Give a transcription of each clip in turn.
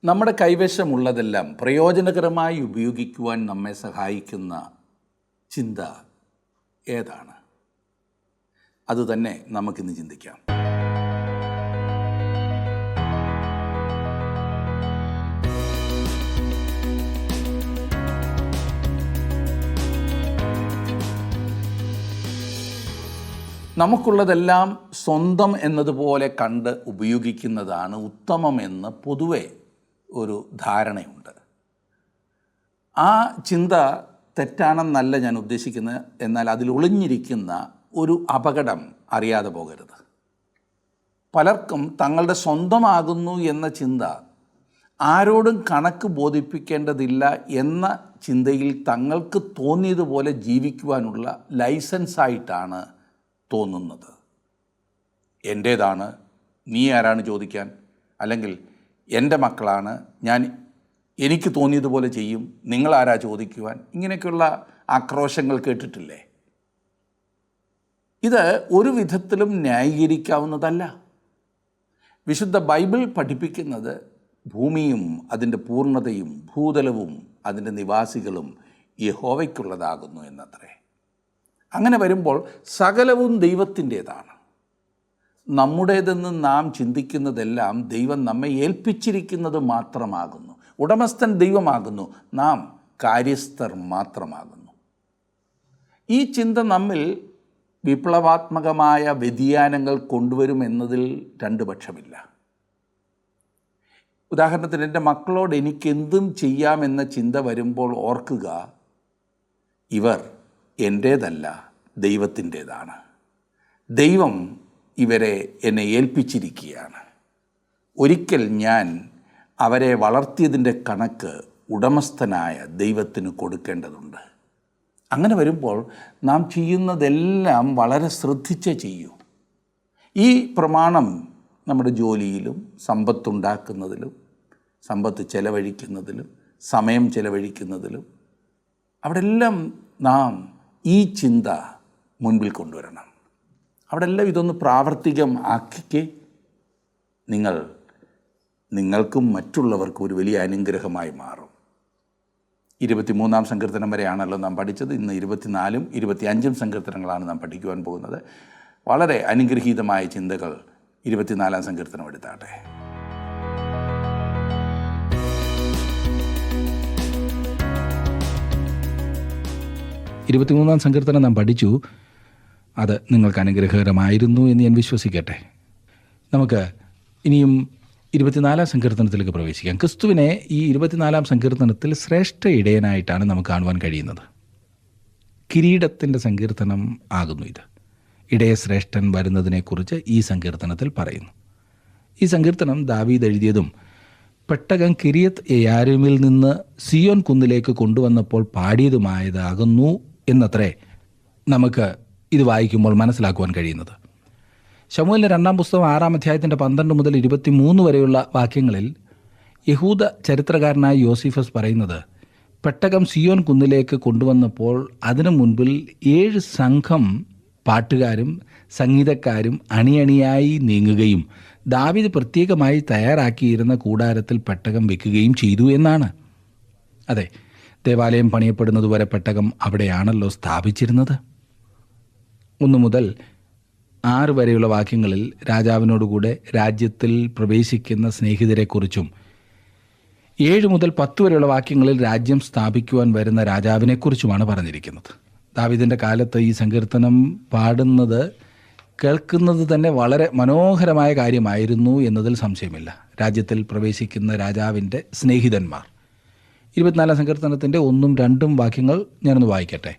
നമ്മുടെ കൈവശമുള്ളതെല്ലാം പ്രയോജനകരമായി ഉപയോഗിക്കുവാൻ നമ്മെ സഹായിക്കുന്ന ചിന്ത ഏതാണ്? അതുതന്നെ നമുക്കിന്ന് ചിന്തിക്കാം. നമുക്കുള്ളതെല്ലാം സ്വന്തം എന്നതുപോലെ കണ്ട് ഉപയോഗിക്കുന്നതാണ് ഉത്തമമെന്ന് പൊതുവെ ഒരു ധാരണയുണ്ട്. ആ ചിന്ത തെറ്റാണെന്നല്ല ഞാൻ ഉദ്ദേശിക്കുന്നത്. എന്നാൽ അതിൽ ഒളിഞ്ഞിരിക്കുന്ന ഒരു അപകടം അറിയാതെ പോകരുത്. പലർക്കും തങ്ങളുടെ സ്വന്തമാകുന്നു എന്ന ചിന്ത ആരോടും കണക്ക് ബോധിപ്പിക്കേണ്ടതില്ല എന്ന ചിന്തയിൽ തങ്ങൾക്ക് തോന്നിയതുപോലെ ജീവിക്കുവാനുള്ള ലൈസൻസായിട്ടാണ് തോന്നുന്നത്. എൻ്റേതാണ്, നീ ആരാണ് ചോദിക്കാൻ? അല്ലെങ്കിൽ എൻ്റെ മക്കളാണ്, എനിക്ക് തോന്നിയതുപോലെ ചെയ്യും, നിങ്ങളാരാ ചോദിക്കുവാൻ? ഇങ്ങനെയൊക്കെയുള്ള ആക്രോശങ്ങൾ കേട്ടിട്ടില്ലേ? ഇത് ഒരു വിധത്തിലും ന്യായീകരിക്കാവുന്നതല്ല. വിശുദ്ധ ബൈബിൾ പഠിപ്പിക്കുന്നത് ഭൂമിയും അതിൻ്റെ പൂർണ്ണതയും ഭൂതലവും അതിൻ്റെ നിവാസികളും യഹോവയ്ക്കുള്ളതാകുന്നു എന്നത്രേ. അങ്ങനെ വരുമ്പോൾ സകലവും ദൈവത്തിൻ്റേതാണ്. നമ്മുടേതെന്ന് നാം ചിന്തിക്കുന്നതെല്ലാം ദൈവം നമ്മെ ഏൽപ്പിച്ചിരിക്കുന്നത് മാത്രമാകുന്നു. ഉടമസ്ഥൻ ദൈവമാകുന്നു, നാം കാര്യസ്ഥർ മാത്രമാകുന്നു. ഈ ചിന്ത നമ്മിൽ വിപ്ലവാത്മകമായ വ്യതിയാനങ്ങൾ കൊണ്ടുവരുമെന്നതിൽ രണ്ട് പക്ഷമില്ല. ഉദാഹരണത്തിന്, എൻ്റെ മക്കളോട് എനിക്കെന്തും ചെയ്യാമെന്ന ചിന്ത വരുമ്പോൾ ഓർക്കുക, ഇവർ എൻ്റേതല്ല, ദൈവത്തിൻ്റേതാണ്. ദൈവം ഇവരെ എന്നെ ഏൽപ്പിച്ചിരിക്കുകയാണ്. ഒരിക്കൽ ഞാൻ അവരെ വളർത്തിയതിൻ്റെ കണക്ക് ഉടമസ്ഥനായ ദൈവത്തിന് കൊടുക്കേണ്ടതുണ്ട്. അങ്ങനെ വരുമ്പോൾ നാം ചെയ്യുന്നതെല്ലാം വളരെ ശ്രദ്ധിച്ചേ ചെയ്യൂ. ഈ പ്രമാണം നമ്മുടെ ജോലിയിലും സമ്പത്തുണ്ടാക്കുന്നതിലും സമ്പത്ത് ചെലവഴിക്കുന്നതിലും സമയം ചെലവഴിക്കുന്നതിലും അവിടെല്ലാം നാം ഈ ചിന്ത മുൻപിൽ കൊണ്ടുവരണം. അവിടെല്ലാം ഇതൊന്ന് പ്രാവർത്തികം ആക്കിക്കേ നിങ്ങൾക്കും മറ്റുള്ളവർക്കും ഒരു വലിയ അനുഗ്രഹമായി മാറും. 23-ാം സങ്കീർത്തനം വരെയാണല്ലോ നാം പഠിച്ചത്. ഇന്ന് 24-ഉം 25-ഉം സങ്കീർത്തനങ്ങളാണ് നാം പഠിക്കുവാൻ പോകുന്നത്. വളരെ അനുഗ്രഹീതമായ ചിന്തകൾ 24-ാം സങ്കീർത്തനം എടുത്താട്ടെ. ഇരുപത്തിമൂന്നാം സങ്കീർത്തനം നാം പഠിച്ചു. അത് നിങ്ങൾക്ക് അനുഗ്രഹകരമായിരുന്നു എന്ന് ഞാൻ വിശ്വസിക്കട്ടെ. നമുക്ക് ഇനിയും 24-ാം സങ്കീർത്തനത്തിലേക്ക് പ്രവേശിക്കാം. ക്രിസ്തുവിനെ ഈ 24-ാം സങ്കീർത്തനത്തിൽ ശ്രേഷ്ഠ ഇടയനായിട്ടാണ് നമുക്ക് കാണുവാൻ കഴിയുന്നത്. കിരീടത്തിൻ്റെ സങ്കീർത്തനം ആകുന്നു ഇത്. ഇടയശ്രേഷ്ഠൻ വരുന്നതിനെക്കുറിച്ച് ഈ സങ്കീർത്തനത്തിൽ പറയുന്നു. ഈ സങ്കീർത്തനം ദാവീദ് എഴുതിയതും പെട്ടകം കിര്യത്ത് യെയാരീമിൽ നിന്ന് സിയോൻ കുന്നിലേക്ക് കൊണ്ടുവന്നപ്പോൾ പാടിയതുമായതാകുന്നു എന്നത്രേ നമുക്ക് ഇത് വായിക്കുമ്പോൾ മനസ്സിലാക്കുവാൻ കഴിയുന്നത്. ശമൂവേലിൻ്റെ 2-ാം പുസ്തകം 6-ാം അധ്യായത്തിൻ്റെ 12 മുതൽ 23 വരെയുള്ള വാക്യങ്ങളിൽ യഹൂദ ചരിത്രകാരനായ യോസിഫസ് പറയുന്നത്, പെട്ടകം സിയോൻ കുന്നിലേക്ക് കൊണ്ടുവന്നപ്പോൾ അതിനു മുൻപിൽ 7 സംഘം പാട്ടുകാരും സംഗീതക്കാരും അണിയണിയായി നീങ്ങുകയും ദാവീദ് പ്രത്യേകമായി തയ്യാറാക്കിയിരുന്ന കൂടാരത്തിൽ പെട്ടകം വെക്കുകയും ചെയ്തു എന്നാണ്. അതെ, ദേവാലയം പണിയപ്പെടുന്നതുവരെ പെട്ടകം അവിടെയാണല്ലോ സ്ഥാപിച്ചിരുന്നത്. 1 മുതൽ 6 വരെയുള്ള വാക്യങ്ങളിൽ രാജാവിനോടുകൂടെ രാജ്യത്തിൽ പ്രവേശിക്കുന്ന സ്നേഹിതരെക്കുറിച്ചും 7 മുതൽ 10 വരെയുള്ള വാക്യങ്ങളിൽ രാജ്യം സ്ഥാപിക്കുവാൻ വരുന്ന രാജാവിനെക്കുറിച്ചുമാണ് പറഞ്ഞിരിക്കുന്നത്. ദാവീദിൻ്റെ കാലത്ത് ഈ സങ്കീർത്തനം പാടുന്നത് കേൾക്കുന്നത് തന്നെ വളരെ മനോഹരമായ കാര്യമായിരുന്നു എന്നതിൽ സംശയമില്ല. രാജ്യത്തിൽ പ്രവേശിക്കുന്ന രാജാവിൻ്റെ സ്നേഹിതന്മാർ. 24-ാം സങ്കീർത്തനത്തിൻ്റെ 1-ഉം 2-ഉം വാക്യങ്ങൾ ഞാനൊന്ന് വായിക്കട്ടെ.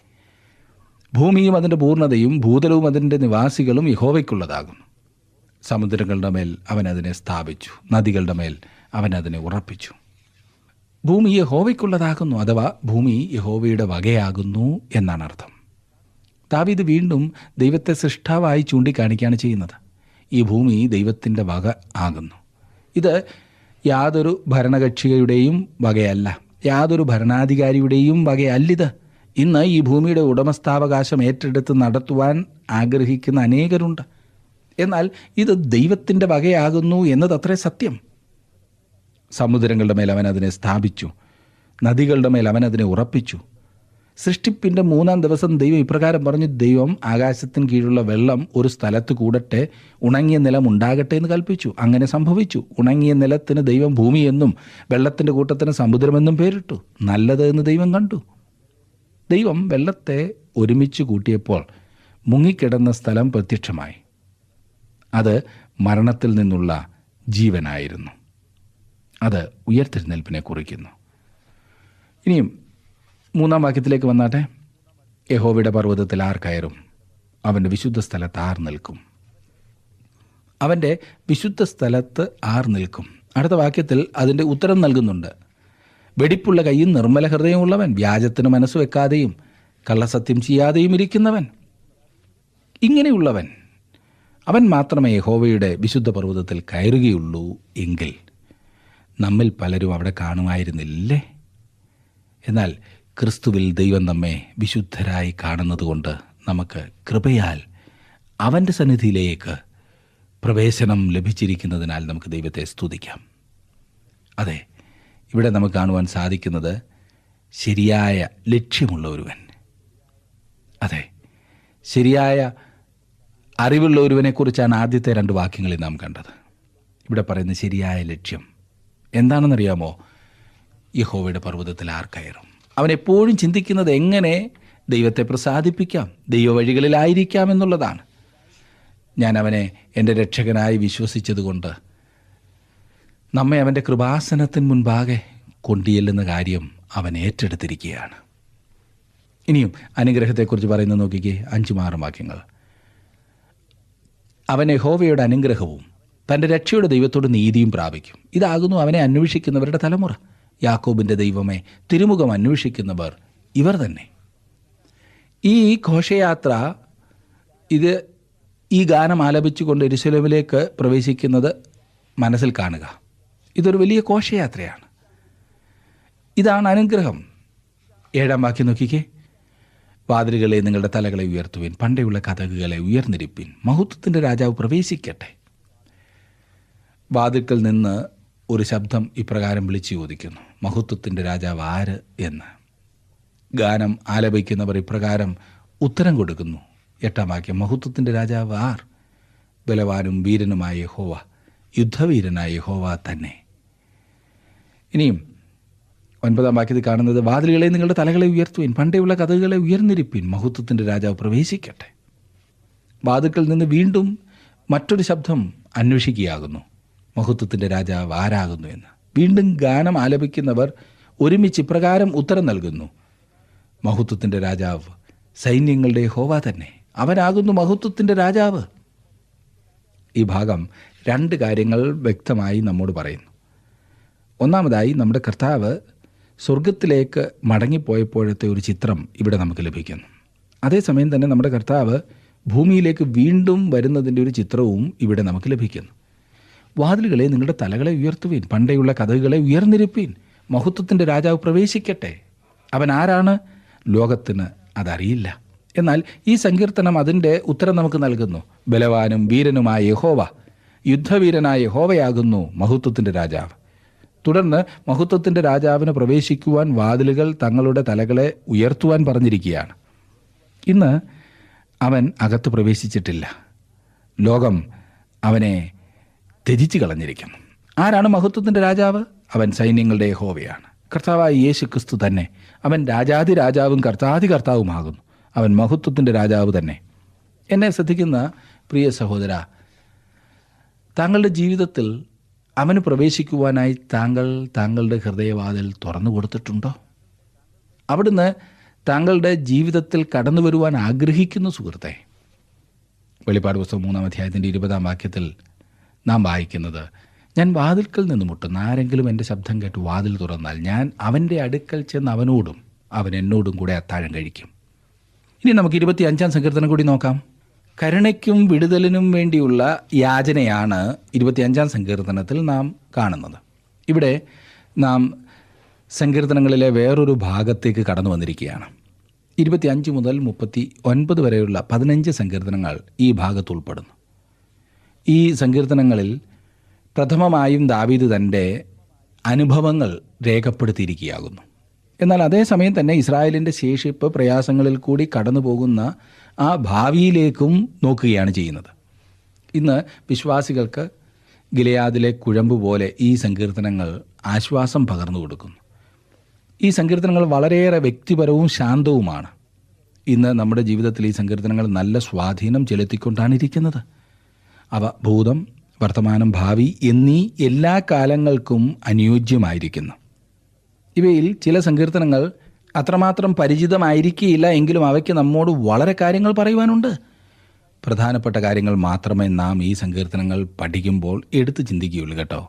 ഭൂമിയും അതിൻ്റെ പൂർണ്ണതയും ഭൂതലവും അതിൻ്റെ നിവാസികളും യഹോവയ്ക്കുള്ളതാകുന്നു. സമുദ്രങ്ങളുടെ മേൽ അവൻ അതിനെ സ്ഥാപിച്ചു, നദികളുടെ മേൽ അവൻ അതിനെ ഉറപ്പിച്ചു. ഭൂമി യഹോവയ്ക്കുള്ളതാകുന്നു, അഥവാ ഭൂമി യഹോവയുടെ വകയാകുന്നു എന്നാണ് അർത്ഥം. ദാവീദ് വീണ്ടും ദൈവത്തെ സൃഷ്ടാവായി ചൂണ്ടിക്കാണിക്കുകയാണ് ചെയ്യുന്നത്. ഈ ഭൂമി ദൈവത്തിൻ്റെ വക ആകുന്നു. ഇത് യാതൊരു ഭരണകക്ഷിയുടെയും വകയല്ല, യാതൊരു ഭരണാധികാരിയുടെയും വകയല്ലിത്. ഇന്ന് ഈ ഭൂമിയുടെ ഉടമസ്ഥാവകാശം ഏറ്റെടുത്ത് നടത്തുവാൻ ആഗ്രഹിക്കുന്ന അനേകരുണ്ട്. എന്നാൽ ഇത് ദൈവത്തിൻ്റെ വകയാകുന്നു എന്നതത്രേ സത്യം. സമുദ്രങ്ങളുടെ മേൽ അവൻ അതിനെ സ്ഥാപിച്ചു, നദികളുടെ മേൽ അവൻ അതിനെ ഉറപ്പിച്ചു. സൃഷ്ടിപ്പിൻ്റെ 3-ാം ദിവസം ദൈവം ഇപ്രകാരം പറഞ്ഞു, ദൈവം ആകാശത്തിന് കീഴിലുള്ള വെള്ളം ഒരു സ്ഥലത്ത് കൂടട്ടെ, ഉണങ്ങിയ നിലം ഉണ്ടാകട്ടെ എന്ന് കൽപ്പിച്ചു. അങ്ങനെ സംഭവിച്ചു. ഉണങ്ങിയ നിലത്തിന് ദൈവം ഭൂമി എന്നും വെള്ളത്തിൻ്റെ കൂട്ടത്തിന് സമുദ്രമെന്നും പേരിട്ടു. നല്ലത് എന്ന് ദൈവം കണ്ടു. ദൈവം വെള്ളത്തെ ഒരുമിച്ച് കൂട്ടിയപ്പോൾ മുങ്ങിക്കിടന്ന സ്ഥലം പ്രത്യക്ഷമായി. അത് മരണത്തിൽ നിന്നുള്ള ജീവനായിരുന്നു. അത് ഉയർത്തെഴുന്നേൽപ്പിനെ കുറിക്കുന്നു. ഇനിയും 3-ാം വാക്യത്തിലേക്ക് വന്നാട്ടെ. യഹോവയുടെ പർവ്വതത്തിൽ ആർ കയറും? അവൻ്റെ വിശുദ്ധ സ്ഥലത്ത് ആർ നിൽക്കും? അവൻ്റെ വിശുദ്ധ സ്ഥലത്ത് ആർ നിൽക്കും? അടുത്ത വാക്യത്തിൽ അതിൻ്റെ ഉത്തരം നൽകുന്നുണ്ട്. വെടിപ്പുള്ള കൈയും നിർമ്മല ഹൃദയമുള്ളവൻ, വ്യാജത്തിന് മനസ്സ് വെക്കാതെയും കള്ളസത്യം ചെയ്യാതെയും ഇരിക്കുന്നവൻ, ഇങ്ങനെയുള്ളവൻ, അവൻ മാത്രമേ യഹോവയുടെ വിശുദ്ധ പർവ്വതത്തിൽ കയറുകയുള്ളൂ എങ്കിൽ നമ്മിൽ പലരും അവിടെ കാണുമായിരുന്നില്ലേ? എന്നാൽ ക്രിസ്തുവിൽ ദൈവം നമ്മെ വിശുദ്ധരായി കാണുന്നതുകൊണ്ട് നമുക്ക് കൃപയാൽ അവൻ്റെ സന്നിധിയിലേക്ക് പ്രവേശനം ലഭിച്ചിരിക്കുന്നതിനാൽ നമുക്ക് ദൈവത്തെ സ്തുതിക്കാം. അതെ, ഇവിടെ നമുക്ക് കാണുവാൻ സാധിക്കുന്നത് ശരിയായ ലക്ഷ്യമുള്ള ഒരുവൻ. അതെ, ശരിയായ അറിവുള്ള ഒരുവനെക്കുറിച്ചാണ് ആദ്യത്തെ 2 വാക്യങ്ങളിൽ നാം കണ്ടത്. ഇവിടെ പറയുന്ന ശരിയായ ലക്ഷ്യം എന്താണെന്നറിയാമോ? യഹോവയുടെ പർവ്വതത്തിൽ ആർ കയറും? അവൻ എപ്പോഴും ചിന്തിക്കുന്നത് എങ്ങനെ ദൈവത്തെ പ്രസാദിപ്പിക്കാം, ദൈവവഴികളിലായിരിക്കാം എന്നുള്ളതാണ്. ഞാൻ അവനെ എൻ്റെ രക്ഷകനായി വിശ്വസിച്ചതുകൊണ്ട് നമ്മെ അവൻ്റെ കൃപാസനത്തിന് മുൻപാകെ കൊണ്ടുചെല്ലുന്ന കാര്യം അവൻ ഏറ്റെടുത്തിരിക്കുകയാണ്. ഇനിയും അനുഗ്രഹത്തെക്കുറിച്ച് പറയുന്നത് നോക്കിക്കേ, 5-6 വാക്യങ്ങൾ. അവൻ യഹോവയുടെ അനുഗ്രഹവും തൻ്റെ രക്ഷയുടെ ദൈവത്തോട് നീതിയും പ്രാപിക്കും. ഇതാകുന്നു അവനെ അന്വേഷിക്കുന്നവരുടെ തലമുറ. യാക്കോബിൻ്റെ ദൈവമേ, തിരുമുഖം അന്വേഷിക്കുന്നവർ ഇവർ തന്നെ. ഈ ഘോഷയാത്ര, ഈ ഗാനം ആലപിച്ചുകൊണ്ട് യെരൂശലേമിലേക്ക് പ്രവേശിക്കുന്നത് മനസ്സിൽ കാണുക. ഇതൊരു വലിയ ഘോഷയാത്രയാണ്. ഇതാണ് അനുഗ്രഹം. 7-ാം വാക്യം നോക്കിക്കേ. വാതിലുകളെ നിങ്ങളുടെ തലകളെ ഉയർത്തുവിൻ, പണ്ടേയുള്ള കതകുകളെ ഉയർന്നിരിപ്പിൻ, മഹത്വത്തിൻ്റെ രാജാവ് പ്രവേശിക്കട്ടെ. വാതിൽക്കൽ നിന്ന് ഒരു ശബ്ദം ഇപ്രകാരം വിളിച്ചു ചോദിക്കുന്നു, മഹത്വത്തിൻ്റെ രാജാവ് ആര് എന്ന്. ഗാനം ആലപിക്കുന്നവർ ഇപ്രകാരം ഉത്തരം കൊടുക്കുന്നു. 8-ാം വാക്യം, മഹത്വത്തിൻ്റെ രാജാവ് ആർ? ബലവാനും വീരനുമായ യഹോവ, യുദ്ധവീരനായ യഹോവ തന്നെ. ഇനിയും 9-ാം വാക്യത്തിൽ കാണുന്നത്, വാതിലുകളെ നിങ്ങളുടെ തലകളെ ഉയർത്തുവിൻ, പണ്ടേയുള്ള കതകുകളെ ഉയർന്നിരിപ്പിൻ, മഹത്വത്തിൻ്റെ രാജാവ് പ്രവേശിക്കട്ടെ. വാതിൽക്കൽ നിന്ന് വീണ്ടും മറ്റൊരു ശബ്ദം അന്വേഷിക്കുകയാകുന്നു, മഹത്വത്തിൻ്റെ രാജാവ് ആരാകുന്നു എന്ന്. വീണ്ടും ഗാനം ആലപിക്കുന്നവർ ഒരുമിച്ച് ഇപ്രകാരം ഉത്തരം നൽകുന്നു, മഹത്വത്തിൻ്റെ രാജാവ് സൈന്യങ്ങളുടെ യഹോവ തന്നെ, അവനാകുന്നു മഹത്വത്തിൻ്റെ രാജാവ്. ഈ ഭാഗം 2 കാര്യങ്ങൾ വ്യക്തമായി നമ്മോട് പറയുന്നു. ഒന്നാമതായി, നമ്മുടെ കർത്താവ് സ്വർഗത്തിലേക്ക് മടങ്ങിപ്പോയപ്പോഴത്തെ ഒരു ചിത്രം ഇവിടെ നമുക്ക് ലഭിക്കുന്നു. അതേസമയം തന്നെ നമ്മുടെ കർത്താവ് ഭൂമിയിലേക്ക് വീണ്ടും വരുന്നതിൻ്റെ ഒരു ചിത്രവും ഇവിടെ നമുക്ക് ലഭിക്കുന്നു. വാതിലുകളെ നിങ്ങളുടെ തലകളെ ഉയർത്തുവീൻ, പണ്ടേയുള്ള കതകുകളെ ഉയർന്നിരിപ്പീൻ, മഹത്വത്തിൻ്റെ രാജാവ് പ്രവേശിക്കട്ടെ. അവൻ ആരാണ്? ലോകത്തിന് അതറിയില്ല. എന്നാൽ ഈ സങ്കീർത്തനം അതിൻ്റെ ഉത്തരം നമുക്ക് നൽകുന്നു. ബലവാനും വീരനുമായ യഹോവ, യുദ്ധവീരനായ യഹോവയാകുന്നു മഹത്വത്തിൻ്റെ രാജാവ്. തുടർന്ന് മഹത്വത്തിൻ്റെ രാജാവിന് പ്രവേശിക്കുവാൻ വാതിലുകൾ തങ്ങളുടെ തലകളെ ഉയർത്തുവാൻ പറഞ്ഞിരിക്കുകയാണ്. ഇന്ന് അവൻ അകത്ത് പ്രവേശിച്ചിട്ടില്ല. ലോകം അവനെ ത്യജിച്ച് കളഞ്ഞിരിക്കുന്നു. ആരാണ് മഹത്വത്തിൻ്റെ രാജാവ്? അവൻ സൈന്യങ്ങളുടെ യഹോവയാണ്, കർത്താവായ യേശു ക്രിസ്തു തന്നെ. അവൻ രാജാതി രാജാവും കർത്താതി കർത്താവുമാകുന്നു. അവൻ മഹത്വത്തിൻ്റെ രാജാവ് തന്നെ. എന്നെ ശ്രദ്ധിക്കുന്ന പ്രിയ സഹോദര, താങ്കളുടെ ജീവിതത്തിൽ അവന് പ്രവേശിക്കുവാനായി താങ്കളുടെ ഹൃദയവാതിൽ തുറന്നു കൊടുത്തിട്ടുണ്ടോ? അവിടുന്ന് താങ്കളുടെ ജീവിതത്തിൽ കടന്നു വരുവാൻ ആഗ്രഹിക്കുന്നു. സുഹൃത്തെ, വെളിപ്പാട് പുസ്തകം 3-ാം അധ്യായത്തിൻ്റെ 20-ാം വാക്യത്തിൽ നാം വായിക്കുന്നത്, ഞാൻ വാതിൽക്കൽ നിന്ന് മുട്ടുന്നു, ആരെങ്കിലും എൻ്റെ ശബ്ദം കേട്ട് വാതിൽ തുറന്നാൽ ഞാൻ അവൻ്റെ അടുക്കൽ ചെന്ന് അവനോടും അവൻ എന്നോടും കൂടെ അത്താഴം കഴിക്കും. ഇനി നമുക്ക് 25-ാം സങ്കീർത്തനം കൂടി നോക്കാം. കരുണയ്ക്കും വിടുതലിനും വേണ്ടിയുള്ള യാചനയാണ് 25-ാം സങ്കീർത്തനത്തിൽ നാം കാണുന്നത്. ഇവിടെ നാം സങ്കീർത്തനങ്ങളിലെ വേറൊരു ഭാഗത്തേക്ക് കടന്നു വന്നിരിക്കുകയാണ്. 25 മുതൽ 39 വരെയുള്ള 15 സങ്കീർത്തനങ്ങൾ ഈ ഭാഗത്ത് ഉൾപ്പെടുന്നു. ഈ സങ്കീർത്തനങ്ങളിൽ പ്രഥമമായും ദാവീദ് തൻ്റെ അനുഭവങ്ങൾ രേഖപ്പെടുത്തിയിരിക്കുകയാകുന്നു. എന്നാൽ അതേസമയം തന്നെ ഇസ്രായേലിൻ്റെ ശേഷിപ്പ് പ്രയാസങ്ങളിൽ കൂടി കടന്നു പോകുന്ന ആ ഭാവിയിലേക്കും നോക്കുകയാണ് ചെയ്യുന്നത്. ഇന്ന് വിശ്വാസികൾക്ക് ഗിലെയാദിലെ കുഴമ്പ് പോലെ ഈ സങ്കീർത്തനങ്ങൾ ആശ്വാസം പകർന്നു കൊടുക്കുന്നു. ഈ സങ്കീർത്തനങ്ങൾ വളരെയേറെ വ്യക്തിപരവും ശാന്തവുമാണ്. ഇന്ന് നമ്മുടെ ജീവിതത്തിൽ ഈ സങ്കീർത്തനങ്ങൾ നല്ല സ്വാധീനം ചെലുത്തിക്കൊണ്ടാണ് ഇരിക്കുന്നത്. അവ ഭൂതം, വർത്തമാനം, ഭാവി എന്നീ എല്ലാ കാലങ്ങൾക്കും അനുയോജ്യമായിരിക്കുന്നു. ഇവയിൽ ചില സങ്കീർത്തനങ്ങൾ അത്രമാത്രം പരിചിതമായിരിക്കില്ല, എങ്കിലും അവയ്ക്ക് നമ്മോട് വളരെ കാര്യങ്ങൾ പറയുവാനുണ്ട്. പ്രധാനപ്പെട്ട കാര്യങ്ങൾ മാത്രമേ നാം ഈ സങ്കീർത്തനങ്ങൾ പഠിക്കുമ്പോൾ എടുത്ത് ചിന്തിക്കുകയുള്ളൂ കേട്ടോ.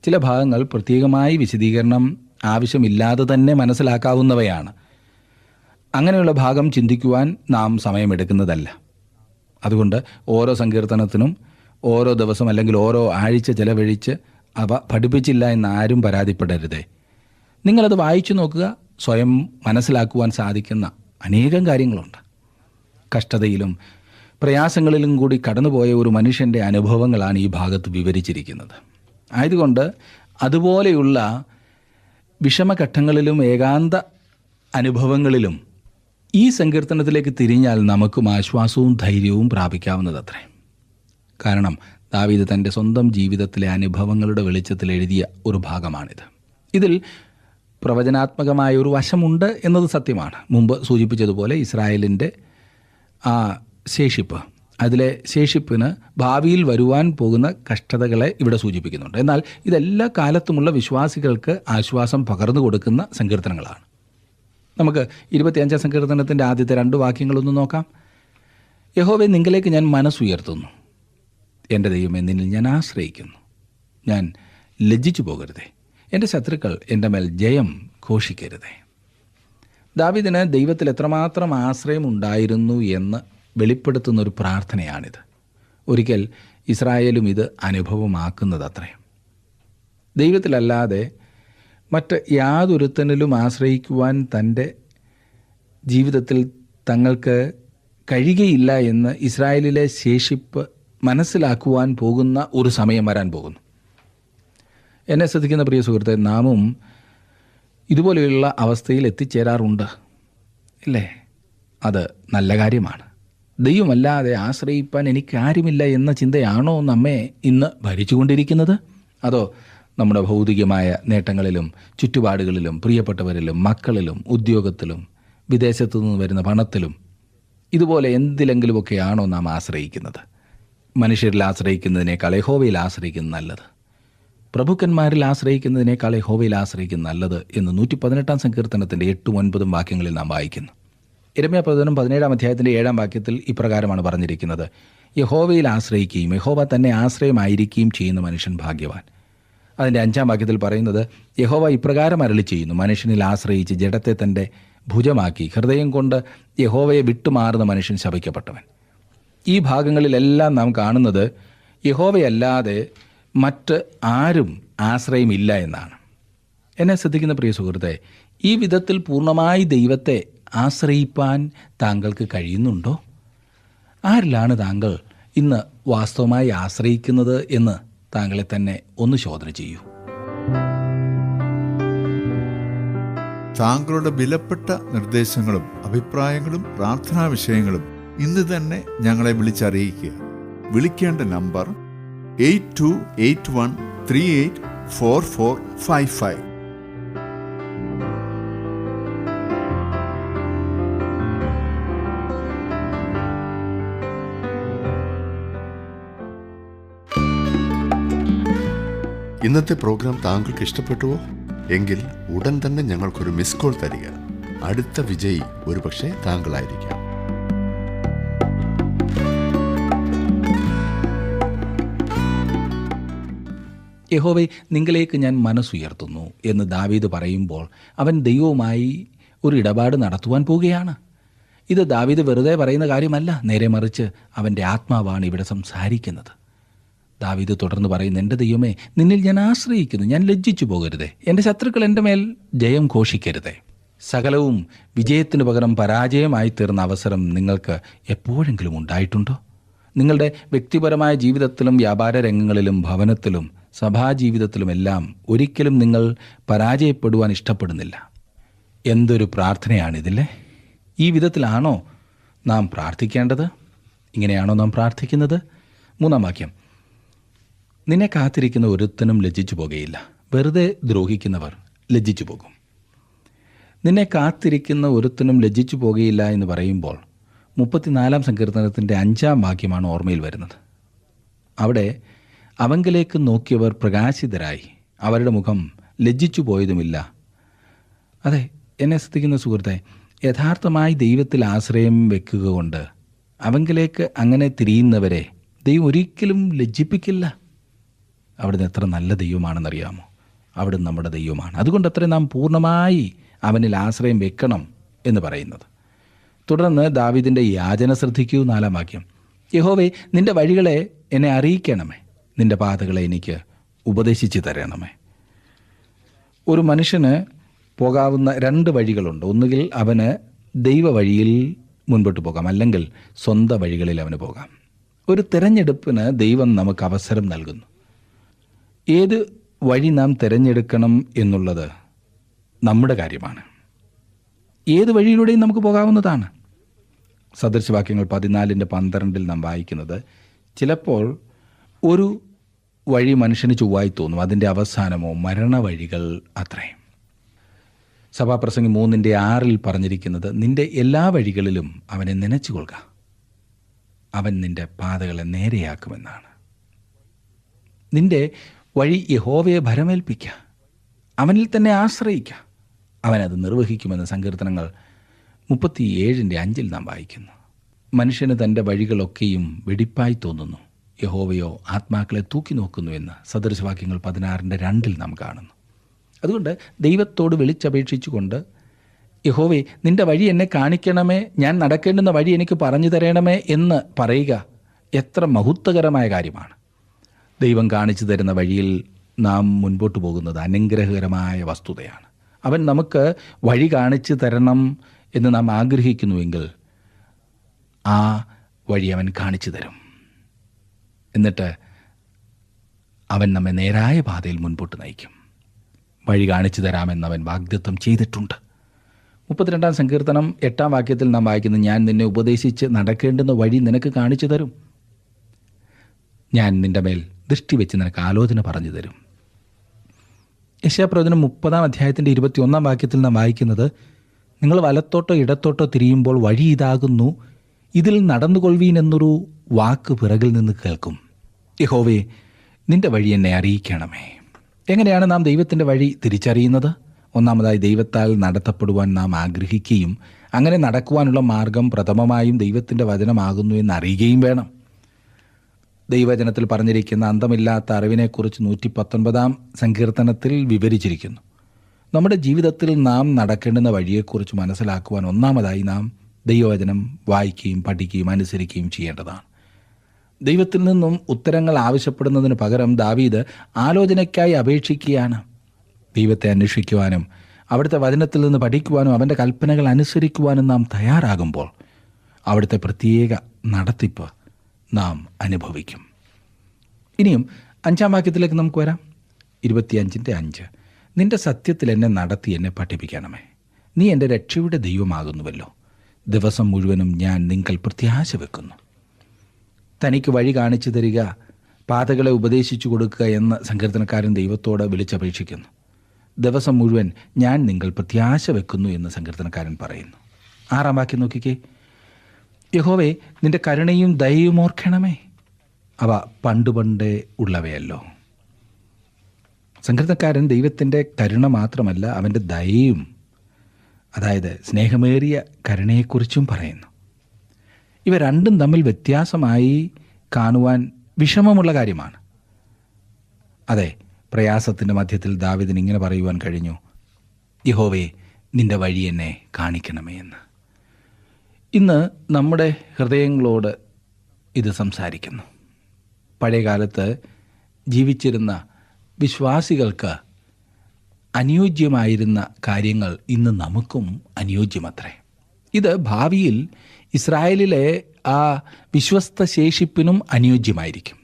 ചില ഭാഗങ്ങൾ പ്രത്യേകമായി വിശദീകരണം ആവശ്യമില്ലാതെ തന്നെ മനസ്സിലാക്കാവുന്നവയാണ്. അങ്ങനെയുള്ള ഭാഗം ചിന്തിക്കുവാൻ നാം സമയമെടുക്കുന്നതല്ല. അതുകൊണ്ട് ഓരോ സങ്കീർത്തനത്തിനും ഓരോ ദിവസം അല്ലെങ്കിൽ ഓരോ ആഴ്ച ചെലവഴിച്ച് അവ പഠിപ്പിച്ചില്ല എന്ന് ആരും പരാതിപ്പെടരുതേ. നിങ്ങളത് വായിച്ചു നോക്കുക. സ്വയം മനസ്സിലാക്കുവാൻ സാധിക്കുന്ന അനേകം കാര്യങ്ങളുണ്ട്. കഷ്ടതയിലും പ്രയാസങ്ങളിലും കൂടി കടന്നുപോയ ഒരു മനുഷ്യൻ്റെ അനുഭവങ്ങളാണ് ഈ ഭാഗത്ത് വിവരിച്ചിരിക്കുന്നത്. ആയതുകൊണ്ട് അതുപോലെയുള്ള വിഷമഘട്ടങ്ങളിലും ഏകാന്ത അനുഭവങ്ങളിലും ഈ സങ്കീർത്തനത്തിലേക്ക് തിരിഞ്ഞാൽ നമുക്കും ആശ്വാസവും ധൈര്യവും പ്രാപിക്കാവുന്നതത്രേ. കാരണം ദാവീദ് തൻ്റെ സ്വന്തം ജീവിതത്തിലെ അനുഭവങ്ങളുടെ വെളിച്ചത്തിൽ എഴുതിയ ഒരു ഭാഗമാണിത്. ഇതിൽ പ്രവചനാത്മകമായ ഒരു വശമുണ്ട് എന്നത് സത്യമാണ്. മുമ്പ് സൂചിപ്പിച്ചതുപോലെ ഇസ്രായേലിൻ്റെ ആ ശേഷിപ്പ്, അതിലെ ശേഷിപ്പിന് ഭാവിയിൽ വരുവാൻ പോകുന്ന കഷ്ടതകളെ ഇവിടെ സൂചിപ്പിക്കുന്നുണ്ട്. എന്നാൽ ഇതെല്ലാ കാലത്തുമുള്ള വിശ്വാസികൾക്ക് ആശ്വാസം പകർന്നു കൊടുക്കുന്ന സങ്കീർത്തനങ്ങളാണ്. നമുക്ക് 25 സങ്കീർത്തനത്തിൻ്റെ ആദ്യത്തെ 2 വാക്യങ്ങളൊന്ന് നോക്കാം. യഹോവേ, നിങ്കലേക്ക് ഞാൻ മനസ്സുയർത്തുന്നു. എൻ്റെ ദൈവമേ, നിന്നിൽ ഞാൻ ആശ്രയിക്കുന്നു. ഞാൻ ലജ്ജിച്ചു പോകരുതേ. എൻ്റെ ശത്രുക്കൾ എൻ്റെ മേൽ ജയം ഘോഷിക്കരുതേ. ദാവീദിന് ദൈവത്തിൽ എത്രമാത്രം ആശ്രയമുണ്ടായിരുന്നു എന്ന് വെളിപ്പെടുത്തുന്ന ഒരു പ്രാർത്ഥനയാണിത്. ഒരിക്കൽ ഇസ്രായേലും ഇത് അനുഭവമാക്കുന്നതത്രേ. ദൈവത്തിലല്ലാതെ മറ്റ് യാതൊരുത്തനിലും ആശ്രയിക്കുവാൻ തൻ്റെ ജീവിതത്തിൽ തങ്ങൾക്ക് കഴിയുകയില്ല എന്ന് ഇസ്രായേലിലെ ശേഷിപ്പ് മനസ്സിലാക്കുവാൻ പോകുന്ന ഒരു സമയം വരാൻ പോകുന്നു. എന്നെ ശ്രദ്ധിക്കുന്ന പ്രിയ സുഹൃത്തെ, നാമും ഇതുപോലെയുള്ള അവസ്ഥയിൽ എത്തിച്ചേരാറുണ്ട്, ഇല്ലേ? അത് നല്ല കാര്യമാണ്. ദൈവമല്ലാതെ ആശ്രയിപ്പാൻ എനിക്കാരുമില്ല എന്ന ചിന്തയാണോ നമ്മെ ഇന്ന് ഭരിച്ചുകൊണ്ടിരിക്കുന്നത്? അതോ നമ്മുടെ ഭൗതികമായ നേട്ടങ്ങളിലും ചുറ്റുപാടുകളിലും പ്രിയപ്പെട്ടവരിലും മക്കളിലും ഉദ്യോഗത്തിലും വിദേശത്തു നിന്ന് വരുന്ന പണത്തിലും ഇതുപോലെ എന്തിലെങ്കിലുമൊക്കെയാണോ നാം ആശ്രയിക്കുന്നത്? മനുഷ്യരിൽ ആശ്രയിക്കുന്നതിനേക്കാൾ യഹോവയിൽ ആശ്രയിക്കുന്നത് നല്ലത്. പ്രഭുക്കന്മാരിൽ ആശ്രയിക്കുന്നതിനേക്കാൾ യഹോവയിൽ ആശ്രയിക്കുന്നത് നല്ലത് എന്ന് 118 സങ്കീർത്തനത്തിൻ്റെ 8-9 വാക്യങ്ങളിൽ നാം വായിക്കുന്നു. യിരെമ്യാ പ്രവചനം 17 അധ്യായത്തിൻ്റെ 7 വാക്യത്തിൽ ഇപ്രകാരമാണ് പറഞ്ഞിരിക്കുന്നത്: യഹോവയിൽ ആശ്രയിക്കുകയും യഹോവ തന്നെ ആശ്രയമായിരിക്കുകയും ചെയ്യുന്ന മനുഷ്യൻ ഭാഗ്യവാൻ. അതിൻ്റെ 5 വാക്യത്തിൽ പറയുന്നത്, യഹോവ ഇപ്രകാരം അരുളി ചെയ്യുന്നു: മനുഷ്യനിൽ ആശ്രയിച്ച് ജഡത്തെ തൻ്റെ ഭുജമാക്കി ഹൃദയം കൊണ്ട് യഹോവയെ വിട്ടുമാറുന്ന മനുഷ്യൻ ശപിക്കപ്പെട്ടവൻ. ഈ ഭാഗങ്ങളിലെല്ലാം നാം കാണുന്നത് യഹോവയല്ലാതെ മറ്റ് ആരും ആശ്രയമില്ല എന്നാണ്. എന്നെ ശ്രദ്ധിക്കുന്ന പ്രിയ സുഹൃത്തെ, ഈ വിധത്തിൽ പൂർണ്ണമായി ദൈവത്തെ ആശ്രയിപ്പാൻ താങ്കൾക്ക് കഴിയുന്നുണ്ടോ? ആരിലാണ് താങ്കൾ ഇന്ന് വാസ്തവമായി ആശ്രയിക്കുന്നത് എന്ന് താങ്കളെ തന്നെ ഒന്ന് ശോധന ചെയ്യൂ. താങ്കളുടെ വിലപ്പെട്ട നിർദ്ദേശങ്ങളും അഭിപ്രായങ്ങളും പ്രാർത്ഥനാ വിഷയങ്ങളും ഇന്ന് തന്നെ ഞങ്ങളെ വിളിച്ചറിയിക്കുക. വിളിക്കേണ്ട നമ്പർ 8281384455. ഇന്നത്തെ പ്രോഗ്രാം താങ്കൾക്ക് ഇഷ്ടപ്പെട്ടുവോ? എങ്കിൽ ഉടൻ തന്നെ ഞങ്ങൾക്കൊരു മിസ് കോൾ തരിക. അടുത്ത വിജയി ഒരുപക്ഷെ താങ്കളായിരിക്കാം. യഹോവേ, നിങ്ങളിലേക്ക് ഞാൻ മനസ്സുയർത്തുന്നു എന്ന് ദാവീദ് പറയുമ്പോൾ അവൻ ദൈവവുമായി ഒരു ഇടപാട് നടത്തുവാൻ പോവുകയാണ്. ഇത് ദാവീദ് വെറുതെ പറയുന്ന കാര്യമല്ല, നേരെ മറിച്ച് അവൻ്റെ ആത്മാവാണ് ഇവിടെ സംസാരിക്കുന്നത്. ദാവീദ് തുടർന്ന് പറയുന്നു: എൻ്റെ ദൈവമേ, നിന്നിൽ ഞാൻ ആശ്രയിക്കുന്നു. ഞാൻ ലജ്ജിച്ചു പോകരുതേ. എൻ്റെ ശത്രുക്കൾ എൻ്റെ മേൽ ജയം ഘോഷിക്കരുതേ. സകലവും വിജയത്തിന് പകരം പരാജയമായി തീർന്ന അവസരം നിങ്ങൾക്ക് എപ്പോഴെങ്കിലും ഉണ്ടായിട്ടുണ്ടോ? നിങ്ങളുടെ വ്യക്തിപരമായ ജീവിതത്തിലും വ്യാപാര രംഗങ്ങളിലും ഭവനത്തിലും സഭാജീവിതത്തിലുമെല്ലാം ഒരിക്കലും നിങ്ങൾ പരാജയപ്പെടുവാൻ ഇഷ്ടപ്പെടുന്നില്ല. എന്തൊരു പ്രാർത്ഥനയാണിതില്ലേ! ഈ വിധത്തിലാണോ നാം പ്രാർത്ഥിക്കേണ്ടത്? ഇങ്ങനെയാണോ നാം പ്രാർത്ഥിക്കുന്നത്? 3-ാം വാക്യം, നിന്നെ കാത്തിരിക്കുന്ന ഒരുത്തനും ലജ്ജിച്ചു പോകുകയില്ല. വെറുതെ ദ്രോഹിക്കുന്നവർ ലജ്ജിച്ചു പോകും. നിന്നെ കാത്തിരിക്കുന്ന ഒരുത്തനും ലജ്ജിച്ചു പോകുകയില്ല എന്ന് പറയുമ്പോൾ 34-ാം സങ്കീർത്തനത്തിൻ്റെ 5-ാം വാക്യമാണ് ഓർമ്മയിൽ വരുന്നത്. അവിടെ അവങ്കലേക്ക് നോക്കിയവർ പ്രകാശിതരായി, അവരുടെ മുഖം ലജ്ജിച്ചു പോയതുമില്ല. അതെ, എന്നെ ശ്രദ്ധിക്കുന്ന സുഹൃത്തെ, യഥാർത്ഥമായി ദൈവത്തിൽ ആശ്രയം വെക്കുക കൊണ്ട് അവങ്കിലേക്ക് അങ്ങനെ തിരിയുന്നവരെ ദൈവം ഒരിക്കലും ലജ്ജിപ്പിക്കില്ല. അവിടുന്ന് എത്ര നല്ല ദൈവമാണെന്നറിയാമോ? അവിടുന്ന് നമ്മുടെ ദൈവമാണ്. അതുകൊണ്ട് അത്രയും നാം പൂർണ്ണമായി അവനിൽ ആശ്രയം വെക്കണം എന്ന് പറയുന്നത്. തുടർന്ന് ദാവീദിൻ്റെ യാചന ശ്രദ്ധിക്കൂ. 4-ാം വാക്യം, യഹോവേ, നിൻ്റെ വഴികളെ എന്നെ അറിയിക്കണമേ, നിൻ്റെ പാതകളെ എനിക്ക് ഉപദേശിച്ചു തരണമേ. ഒരു മനുഷ്യന് പോകാവുന്ന 2 വഴികളുണ്ട്. ഒന്നുകിൽ അവന് ദൈവ വഴിയിൽ മുൻപോട്ട് പോകാം, അല്ലെങ്കിൽ സ്വന്തം വഴികളിൽ അവന് പോകാം. ഒരു തിരഞ്ഞെടുപ്പിന് ദൈവം നമുക്ക് അവസരം നൽകുന്നു. ഏത് വഴി നാം തിരഞ്ഞെടുക്കണം എന്നുള്ളത് നമ്മുടെ കാര്യമാണ്. ഏത് വഴിയിലൂടെയും നമുക്ക് പോകാവുന്നതാണ്. സദൃശവാക്യങ്ങൾ 14:12 നാം വായിക്കുന്നത്, ചിലപ്പോൾ ഒരു വഴി മനുഷ്യന് ചൊവ്വായി തോന്നും, അതിൻ്റെ അവസാനമോ മരണവഴികൾ അത്രേ. സഭാപ്രസംഗി 3:6 പറഞ്ഞിരിക്കുന്നത്, നിന്റെ എല്ലാ വഴികളിലും അവനെ നനച്ചുകൊള്ളുക, അവൻ നിന്റെ പാതകളെ നേരെയാക്കുമെന്നാണ്. നിന്റെ വഴി യഹോവയെ ഭരമേൽപ്പിക്കുക, അവനിൽ തന്നെ ആശ്രയിക്കുക, അവനത് നിർവഹിക്കുമെന്ന് സങ്കീർത്തനങ്ങൾ 37:5 നാം വായിക്കുന്നു. മനുഷ്യന് തൻ്റെ വഴികളൊക്കെയും വെടിപ്പായി തോന്നുന്നു, യഹോവയോ ആത്മാക്കളെ തൂക്കി നോക്കുന്നു എന്ന് സദൃശവാക്യങ്ങൾ 16:2 നാം കാണുന്നു. അതുകൊണ്ട് ദൈവത്തോട് വിളിച്ചപേക്ഷിച്ചുകൊണ്ട്, യഹോവേ, നിൻ്റെ വഴി എന്നെ കാണിക്കണമേ, ഞാൻ നടക്കേണ്ടുന്ന വഴി എനിക്ക് പറഞ്ഞു തരണമേ എന്ന് പറയുക എത്ര മഹത്വകരമായ കാര്യമാണ്. ദൈവം കാണിച്ചു തരുന്ന വഴിയിൽ നാം മുൻപോട്ട് പോകുന്നത് അനുഗ്രഹകരമായ വസ്തുതയാണ്. അവൻ നമുക്ക് വഴി കാണിച്ചു തരണം എന്ന് നാം ആഗ്രഹിക്കുന്നുവെങ്കിൽ ആ വഴി അവൻ കാണിച്ചു തരും. എന്നിട്ട് അവൻ നമ്മെ നേരായ പാതയിൽ മുൻപോട്ട് നയിക്കും. വഴി കാണിച്ചു തരാമെന്ന് അവൻ വാഗ്ദത്തം ചെയ്തിട്ടുണ്ട്. 32-ാം സങ്കീർത്തനം 8-ാം വാക്യത്തിൽ നാം വായിക്കുന്നു, ഞാൻ നിന്നെ ഉപദേശിച്ച് നടക്കേണ്ടുന്ന വഴി നിനക്ക് കാണിച്ചു തരും, ഞാൻ നിൻ്റെ മേൽ ദൃഷ്ടി വെച്ച് നിനക്ക് ആലോചന പറഞ്ഞു തരും. യെശയ്യാപ്രവചനം 30-ാം അധ്യായത്തിൻ്റെ 21-ാം വാക്യത്തിൽ നാം വായിക്കുന്നത്, നിങ്ങൾ വലത്തോട്ടോ ഇടത്തോട്ടോ തിരിയുമ്പോൾ വഴി ഇതാകുന്നു, ഇതിൽ നടന്നുകൊള്ളുവീൻ എന്നൊരു വാക്ക് പിറകിൽ നിന്ന് കേൾക്കും. യഹോവേ, നിൻ്റെ വഴി എന്നെ അറിയിക്കണമേ. എങ്ങനെയാണ് നാം ദൈവത്തിൻ്റെ വഴി തിരിച്ചറിയുന്നത്? ഒന്നാമതായി, ദൈവത്താൽ നടത്തപ്പെടുവാൻ നാം ആഗ്രഹിക്കുകയും അങ്ങനെ നടക്കുവാനുള്ള മാർഗം പ്രഥമമായും ദൈവത്തിൻ്റെ വചനമാകുന്നു എന്ന് അറിയുകയും വേണം. ദൈവവചനത്തിൽ പറഞ്ഞിരിക്കുന്ന അന്തമില്ലാത്ത അറിവിനെക്കുറിച്ച് 119-ാം സങ്കീർത്തനത്തിൽ വിവരിച്ചിരിക്കുന്നു. നമ്മുടെ ജീവിതത്തിൽ നാം നടക്കേണ്ടുന്ന വഴിയെക്കുറിച്ച് മനസ്സിലാക്കുവാൻ ഒന്നാമതായി നാം ദൈവവചനം വായിക്കുകയും പഠിക്കുകയും അനുസരിക്കുകയും ചെയ്യേണ്ടതാണ്. ദൈവത്തിൽ നിന്നും ഉത്തരങ്ങൾ ആവശ്യപ്പെടുന്നതിന് പകരം ദാവീദ് ആലോചനയ്ക്കായി അപേക്ഷിക്കുകയാണ്. ദൈവത്തെ അന്വേഷിക്കുവാനും അവിടുത്തെ വചനത്തിൽ നിന്ന് പഠിക്കുവാനും അവൻ്റെ കൽപ്പനകൾ അനുസരിക്കുവാനും നാം തയ്യാറാകുമ്പോൾ അവിടുത്തെ പ്രത്യേക നടത്തിപ്പ് നാം അനുഭവിക്കും. ഇനിയും 5-ാം വാക്യത്തിലേക്ക് നമുക്ക് വരാം. 25:5, നിന്റെ സത്യത്തിൽ എന്നെ നടത്തി എന്നെ പഠിപ്പിക്കണമേ, നീ എൻ്റെ രക്ഷയുടെ ദൈവമാകുന്നുവല്ലോ, ദിവസം മുഴുവനും ഞാൻ നിങ്കൽ പ്രത്യാശ വെക്കുന്നു. തനിക്ക് വഴി കാണിച്ചു തരിക, പാതകളെ ഉപദേശിച്ചു കൊടുക്കുക എന്ന് സങ്കീർത്തനക്കാരൻ ദൈവത്തോട് വിളിച്ചപേക്ഷിക്കുന്നു. ദിവസം മുഴുവൻ ഞാൻ നിങ്ങൾ പ്രത്യാശ വെക്കുന്നു എന്ന് സങ്കീർത്തനക്കാരൻ പറയുന്നു. 6-ാം വാക്യം നോക്കിക്കേ, യഹോവേ, നിന്റെ കരുണയും ദയയും ഓർക്കണമേ, അവ പണ്ടുപണ്ടേ ഉള്ളവയല്ലോ. സങ്കീർത്തനക്കാരൻ ദൈവത്തിൻ്റെ കരുണ മാത്രമല്ല, അവൻ്റെ ദയയും, അതായത് സ്നേഹമേറിയ കരുണയെക്കുറിച്ചും പറയുന്നു. ഇവ രണ്ടും തമ്മിൽ വ്യത്യാസമായി കാണുവാൻ വിഷമമുള്ള കാര്യമാണ്. അതെ, പ്രയാസത്തിൻ്റെ മധ്യത്തിൽ ദാവീദിന് ഇങ്ങനെ പറയുവാൻ കഴിഞ്ഞു, യഹോവേ, നിൻ്റെ വഴി എന്നെ കാണിക്കണമേ എന്ന്. ഇന്ന് നമ്മുടെ ഹൃദയങ്ങളോട് ഇത് സംസാരിക്കുന്നു. പഴയകാലത്ത് ജീവിച്ചിരുന്ന വിശ്വാസികൾക്ക് അനുയോജ്യമായിരുന്ന കാര്യങ്ങൾ ഇന്ന് നമുക്കും അനുയോജ്യമത്രേ. ഇത് ഭാവിയിൽ ഇസ്രായേലിലെ ആ വിശ്വസ്ത ശേഷിപ്പിനും അനുയോജ്യമായിരിക്കും.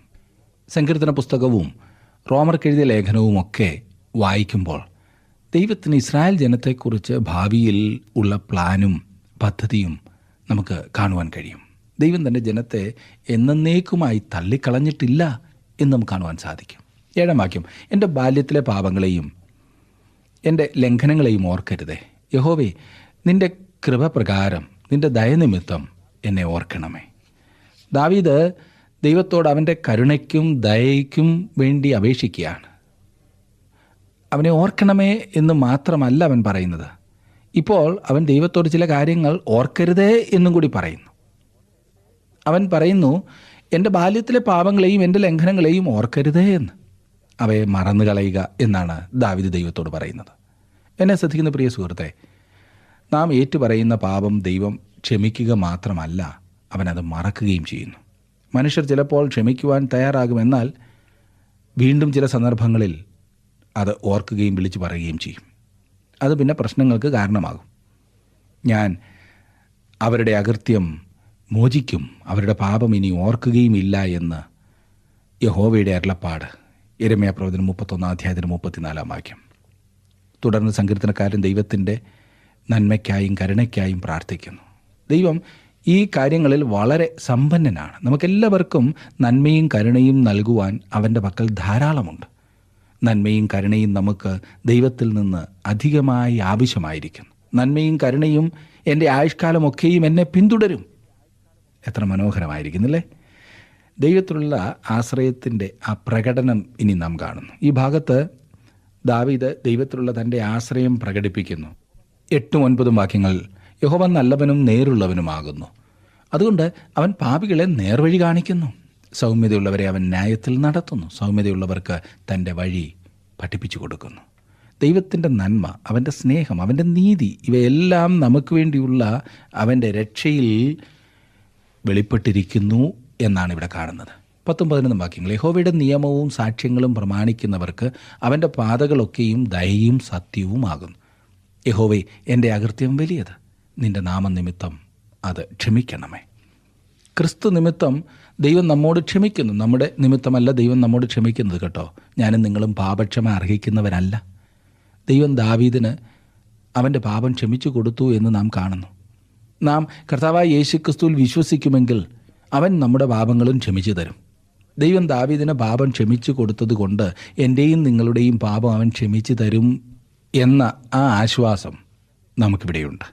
സങ്കീർത്തന പുസ്തകവും റോമർക്കെഴുതിയ ലേഖനവുമൊക്കെ വായിക്കുമ്പോൾ ദൈവത്തിന് ഇസ്രായേൽ ജനത്തെക്കുറിച്ച് ഭാവിയിൽ ഉള്ള പ്ലാനും പദ്ധതിയും നമുക്ക് കാണുവാൻ കഴിയും. ദൈവം തൻ്റെ ജനത്തെ എന്നേക്കുമായി തള്ളിക്കളഞ്ഞിട്ടില്ല എന്ന് നമുക്ക് കാണുവാൻ സാധിക്കും. 7-ാം വാക്യം, എൻ്റെ ബാല്യത്തിലെ പാപങ്ങളെയും എൻ്റെ ലംഘനങ്ങളെയും ഓർക്കരുതേ. യഹോവേ, നിൻ്റെ കൃപ പ്രകാരം നിൻ്റെ ദയനിമിത്തം എന്നെ ഓർക്കണമേ. ദാവീദ് ദൈവത്തോട് അവൻ്റെ കരുണയ്ക്കും ദയയ്ക്കും വേണ്ടി അപേക്ഷിക്കുകയാണ്. അവനെ ഓർക്കണമേ എന്ന് മാത്രമല്ല അവൻ പറയുന്നത്, ഇപ്പോൾ അവൻ ദൈവത്തോട് ചില കാര്യങ്ങൾ ഓർക്കരുതേ എന്നും കൂടി പറയുന്നു. അവൻ പറയുന്നു, എൻ്റെ ബാല്യത്തിലെ പാപങ്ങളെയും എൻ്റെ ലംഘനങ്ങളെയും ഓർക്കരുതേ എന്ന്, അവയെ മറന്നു കളയുക എന്നാണ് ദാവീദ് ദൈവത്തോട് പറയുന്നത്. എന്നെ ശ്രദ്ധിക്കുന്ന പ്രിയ സുഹൃത്തെ, നാം ഏറ്റുപറയുന്ന പാപം ദൈവം ക്ഷമിക്കുക മാത്രമല്ല, അവനത് മറക്കുകയും ചെയ്യുന്നു. മനുഷ്യർ ചിലപ്പോൾ ക്ഷമിക്കുവാൻ തയ്യാറാകുമെന്നാൽ വീണ്ടും ചില സന്ദർഭങ്ങളിൽ അത് ഓർക്കുകയും വിളിച്ചു പറയുകയും ചെയ്യും. അത് പിന്നെ പ്രശ്നങ്ങൾക്ക് കാരണമാകും. ഞാൻ അവരുടെ അകൃത്യം മോചിക്കും, അവരുടെ പാപം ഇനി ഓർക്കുകയും ഇല്ല എന്ന് യഹോവയുടെ അരുളപ്പാട്. യിരെമ്യാപ്രവചനം 31-34 വാക്യം. തുടർന്ന് സങ്കീർത്തനക്കാരൻ ദൈവത്തിൻ്റെ നന്മയ്ക്കായും കരുണയ്ക്കായും പ്രാർത്ഥിക്കുന്നു. ദൈവം ഈ കാര്യങ്ങളിൽ വളരെ സമ്പന്നനാണ്. നമുക്കെല്ലാവർക്കും നന്മയും കരുണയും നൽകുവാൻ അവൻ്റെ പക്കൽ ധാരാളമുണ്ട്. നന്മയും കരുണയും നമുക്ക് ദൈവത്തിൽ നിന്ന് അധികമായി ആവശ്യമായിരിക്കുന്നു. നന്മയും കരുണയും എൻ്റെ ആയുഷ്കാലമൊക്കെയും എന്നെ പിന്തുടരും. എത്ര മനോഹരമായിരിക്കുന്നില്ലേ? ദൈവത്തിലുള്ള ആശ്രയത്തിൻ്റെ ആ പ്രകടനം ഇനി നാം കാണുന്നു. ഈ ഭാഗത്ത് ദാവീദ് ദൈവത്തിലുള്ള തൻ്റെ ആശ്രയം പ്രകടിപ്പിക്കുന്നു. 8-9 വാക്യങ്ങൾ, യഹോവ നല്ലവനും നേരുള്ളവനുമാകുന്നു, അതുകൊണ്ട് അവൻ പാപികളെ നേർവഴി കാണിക്കുന്നു. സൗമ്യതയുള്ളവരെ അവൻ ന്യായത്തിൽ നടത്തുന്നു, സൗമ്യതയുള്ളവർക്ക് തൻ്റെ വഴി പഠിപ്പിച്ചു കൊടുക്കുന്നു. ദൈവത്തിൻ്റെ നന്മ, അവൻ്റെ സ്നേഹം, അവൻ്റെ നീതി, ഇവയെല്ലാം നമുക്ക് വേണ്ടിയുള്ള അവൻ്റെ രക്ഷയിൽ വെളിപ്പെട്ടിരിക്കുന്നു എന്നാണ് ഇവിടെ കാണുന്നത്. 10-11 വാക്യങ്ങൾ, യഹോവയുടെ നിയമവും സാക്ഷ്യങ്ങളും പ്രമാണിക്കുന്നവർക്ക് അവൻ്റെ പാതകളൊക്കെയും ദയയും സത്യവുമാകുന്നു. യഹോവേ, എൻ്റെ അകൃത്യം വലിയത്, നിൻ്റെ നാമനിമിത്തം അത് ക്ഷമിക്കണമേ. ക്രിസ്തു നിമിത്തം ദൈവം നമ്മോട് ക്ഷമിക്കുന്നു. നമ്മുടെ നിമിത്തമല്ല ദൈവം നമ്മോട് ക്ഷമിക്കുന്നത് കേട്ടോ. ഞാനും നിങ്ങളും പാപക്ഷമ അർഹിക്കുന്നവരല്ല. ദൈവം ദാവീദിന് അവൻ്റെ പാപം ക്ഷമിച്ചു കൊടുത്തു എന്ന് നാം കാണുന്നു. നാം കർത്താവായ യേശുക്രിസ്തുവിൽ വിശ്വസിക്കുമെങ്കിൽ അവൻ നമ്മുടെ പാപങ്ങളും ക്ഷമിച്ചു തരും. ദൈവം ദാവീദിന് പാപം ക്ഷമിച്ചു കൊടുത്തത് കൊണ്ട് എൻ്റെയും നിങ്ങളുടെയും പാപം അവൻ ക്ഷമിച്ചു തരും എന്ന ആ ആശ്വാസം നമുക്കിവിടെയുണ്ട്.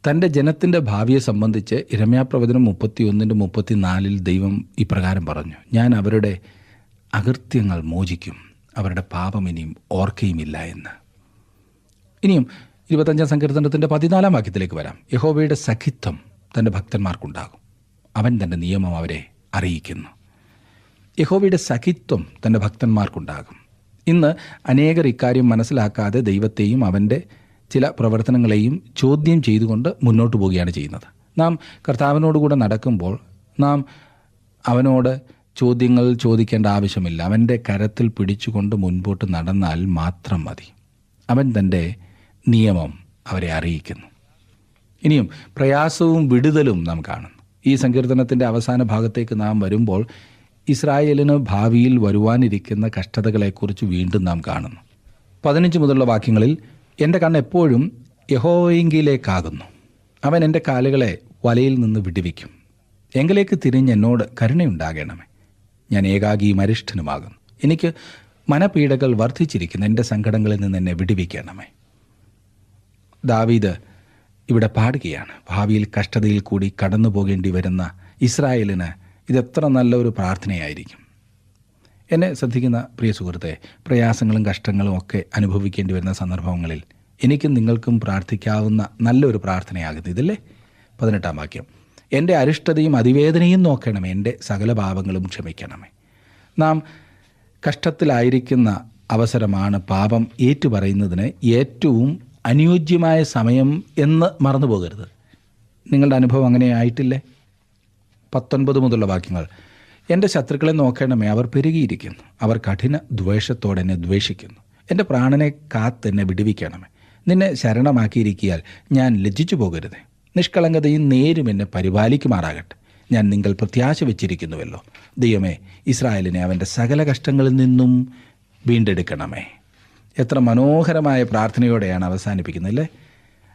തൻ്റെ ജനത്തിൻ്റെ ഭാവിയെ സംബന്ധിച്ച് യിരെമ്യാപ്രവചനം 31-34 ദൈവം ഇപ്രകാരം പറഞ്ഞു, ഞാൻ അവരുടെ അകൃത്യങ്ങൾ മോചിക്കും, അവരുടെ പാപം ഇനിയും ഓർക്കുകയുമില്ല എന്ന്. ഇനിയും 25-ാം സങ്കീർത്തനത്തിൻ്റെ 14-ാം വാക്യത്തിലേക്ക് വരാം. യഹോവയുടെ സഖിത്വം തൻ്റെ ഭക്തന്മാർക്കുണ്ടാകും, അവൻ തൻ്റെ നിയമം അവരെ അറിയിക്കുന്നു. യഹോവയുടെ സഖിത്വം തൻ്റെ ഭക്തന്മാർക്കുണ്ടാകും. ഇന്ന് അനേകർ ഇക്കാര്യം മനസ്സിലാക്കാതെ ദൈവത്തെയും അവൻ്റെ ചില പ്രവർത്തനങ്ങളെയും ചോദ്യം ചെയ്തുകൊണ്ട് മുന്നോട്ട് പോവുകയാണ് ചെയ്യുന്നത്. നാം കർത്താവിനോടുകൂടെ നടക്കുമ്പോൾ നാം അവനോട് ചോദ്യങ്ങൾ ചോദിക്കേണ്ട ആവശ്യമില്ല. അവൻ്റെ കരത്തിൽ പിടിച്ചുകൊണ്ട് മുൻപോട്ട് നടന്നാൽ മാത്രം മതി. അവൻ തൻ്റെ നിയമം അവരെ അറിയിക്കുന്നു. ഇനിയും പ്രയാസവും വിടുതലും നാം കാണുന്നു. ഈ സങ്കീർത്തനത്തിൻ്റെ അവസാന ഭാഗത്തേക്ക് നാം വരുമ്പോൾ ഇസ്രായേലിന് ഭാവിയിൽ വരുവാനിരിക്കുന്ന കഷ്ടതകളെക്കുറിച്ച് വീണ്ടും നാം കാണുന്നു. 15 മുതലുള്ള വാക്യങ്ങളിൽ, എൻ്റെ കണ്ണ് എപ്പോഴും യഹോവയെങ്കിലേക്കാകുന്നു, അവൻ എൻ്റെ കാലുകളെ വലയിൽ നിന്ന് വിടുവിക്കും. എങ്കിലേക്ക് തിരിഞ്ഞ് എന്നോട് കരുണയുണ്ടാകണമേ. ഞാൻ ഏകാകിയും അരിഷ്ടനുമാകുന്നു, എനിക്ക് മനപീഡകൾ വർദ്ധിച്ചിരിക്കുന്നു, എൻ്റെ സങ്കടങ്ങളിൽ നിന്ന് എന്നെ വിടുവിക്കണമേ. ദാവീദ് ഇവിടെ പാടുകയാണ്. ഭാവിയിൽ കഷ്ടതയിൽ കൂടി കടന്നു പോകേണ്ടി വരുന്ന ഇസ്രായേലിന് ഇതെത്ര നല്ലൊരു പ്രാർത്ഥനയായിരിക്കും. എന്നെ ശ്രദ്ധിക്കുന്ന പ്രിയ സുഹൃത്തെ, പ്രയാസങ്ങളും കഷ്ടങ്ങളും ഒക്കെ അനുഭവിക്കേണ്ടി വരുന്ന സന്ദർഭങ്ങളിൽ എനിക്കും നിങ്ങൾക്കും പ്രാർത്ഥിക്കാവുന്ന നല്ലൊരു പ്രാർത്ഥനയാകുന്നു ഇതല്ലേ? 18-ാം വാക്യം, എൻ്റെ അരിഷ്ടതയും അതിവേദനയും നോക്കണമേ, എൻ്റെ സകല പാപങ്ങളും ക്ഷമിക്കണമേ. നാം കഷ്ടത്തിലായിരിക്കുന്ന അവസരമാണ് പാപം ഏറ്റുപറയുന്നതിന് ഏറ്റവും അനുയോജ്യമായ സമയം എന്ന് മറന്നു പോകരുത്. നിങ്ങളുടെ അനുഭവം അങ്ങനെ ആയിട്ടില്ലേ? 19 മുതലുള്ള വാക്യങ്ങൾ, എൻ്റെ ശത്രുക്കളെ നോക്കണമേ, അവർ പെരുകിയിരിക്കുന്നു, അവർ കഠിന ദ്വേഷത്തോടെ എന്നെ ദ്വേഷിക്കുന്നു. എൻ്റെ പ്രാണനെ കാത്തെന്നെ വിടുവിക്കണമേ. നിന്നെ ശരണമാക്കിയിരിക്കിയാൽ ഞാൻ ലജ്ജിച്ചു പോകരുതേ. നിഷ്കളങ്കതയും നേരും എന്നെ പരിപാലിക്കുമാറാകട്ടെ. ഞാൻ നിങ്ങൾ പ്രത്യാശ വെച്ചിരിക്കുന്നുവല്ലോ. ദൈവമേ, ഇസ്രായേലിനെ അവൻ്റെ സകല കഷ്ടങ്ങളിൽ നിന്നും വീണ്ടെടുക്കണമേ. എത്ര മനോഹരമായ പ്രാർത്ഥനയോടെയാണ് അവസാനിപ്പിക്കുന്നത് അല്ലേ?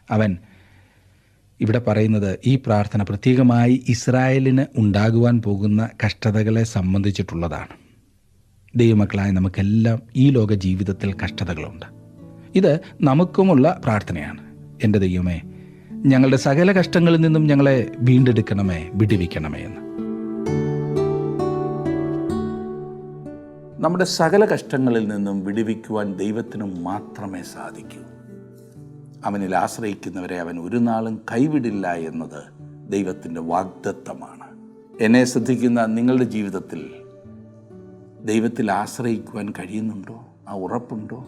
അവൻ ഇവിടെ പറയുന്നത് ഈ പ്രാർത്ഥന പ്രത്യേകമായി ഇസ്രായേലിന് ഉണ്ടാകുവാൻ പോകുന്ന കഷ്ടതകളെ സംബന്ധിച്ചിട്ടുള്ളതാണ്. ദൈവമക്കളായ നമുക്കെല്ലാം ഈ ലോക ജീവിതത്തിൽ കഷ്ടതകളുണ്ട്. ഇത് നമുക്കുമുള്ള പ്രാർത്ഥനയാണ്. എൻ്റെ ദൈവമേ, ഞങ്ങളുടെ സകല കഷ്ടങ്ങളിൽ നിന്നും ഞങ്ങളെ വീണ്ടെടുക്കണമേ, വിടുവിക്കണമേ എന്ന്. നമ്മുടെ സകല കഷ്ടങ്ങളിൽ നിന്നും വിടുവിക്കുവാൻ ദൈവത്തിന് മാത്രമേ സാധിക്കൂ. അവനിൽ ആശ്രയിക്കുന്നവരെ അവൻ ഒരു നാളും കൈവിടില്ല എന്നത് ദൈവത്തിൻ്റെ വാഗ്ദത്തമാണ്. എന്നെ ശ്രദ്ധിക്കുന്ന നിങ്ങളുടെ ജീവിതത്തിൽ ദൈവത്തിൽ ആശ്രയിക്കുവാൻ കഴിയുന്നുണ്ടോ? ആ ഉറപ്പുണ്ടോ?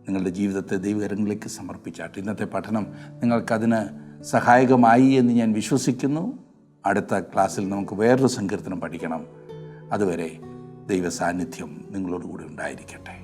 നിങ്ങളുടെ ജീവിതത്തെ ദൈവകരങ്ങളിലേക്ക് സമർപ്പിച്ചാട്ട്. ഇന്നത്തെ പഠനം നിങ്ങൾക്കതിന് സഹായകമായി എന്ന് ഞാൻ വിശ്വസിക്കുന്നു. അടുത്ത ക്ലാസ്സിൽ നമുക്ക് വേറൊരു സങ്കീർത്തനം പഠിക്കണം. അതുവരെ ദൈവ സാന്നിധ്യം നിങ്ങളോടുകൂടി ഉണ്ടായിരിക്കട്ടെ.